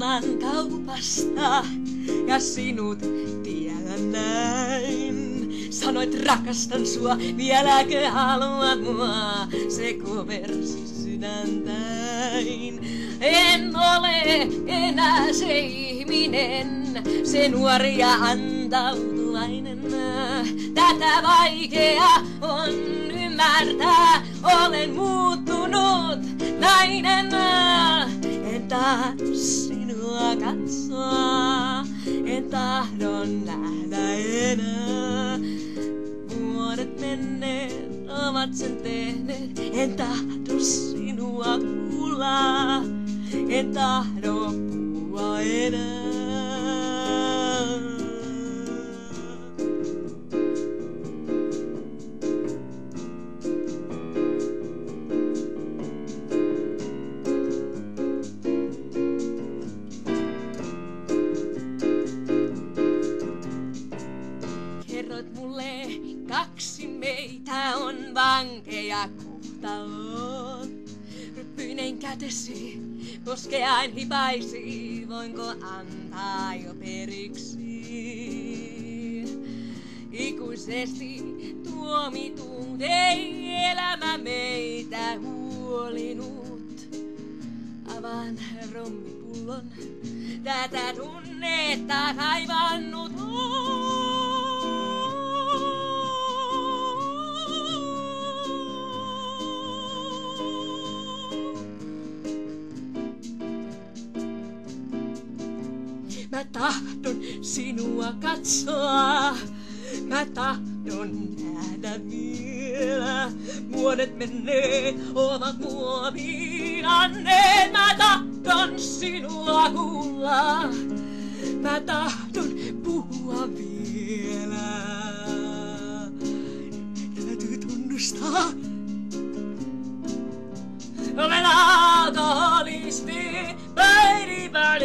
maailman kaupasta ja sinut tiellä näin. Sanoit rakastan sua, vieläkö haluat mua, se koversi sydäntäin. En ole enää se ihminen, se nuori ja antautuvainen. Tätä vaikea on ymmärtää, olen muuttunut nainen. En tahdo sinua katsoa, en tahdon nähdä enää. Vuodet menneet ovat sen tehneet, en tahdo sinua kuulla, en tahdo puhua enää. Kerroit mulle, kaksi meitä on vankeja kohtaloon. Ryppyinen kätesi, koskeain hipaisi, voinko antaa jo periksi? Ikuisesti tuomitut, ei elämä meitä huolinut. Avaan rommipullon, tätä tunnetta kaivannut on. Mä tahdon sinua katsoa, mä tahdon nähdä vielä. Vuodet menee, ovat muoviin anneet. Mä tahdon sinua kuulla, mä tahdon puhua vielä. Täytyy tunnustaa, olen alkoholisti, päivä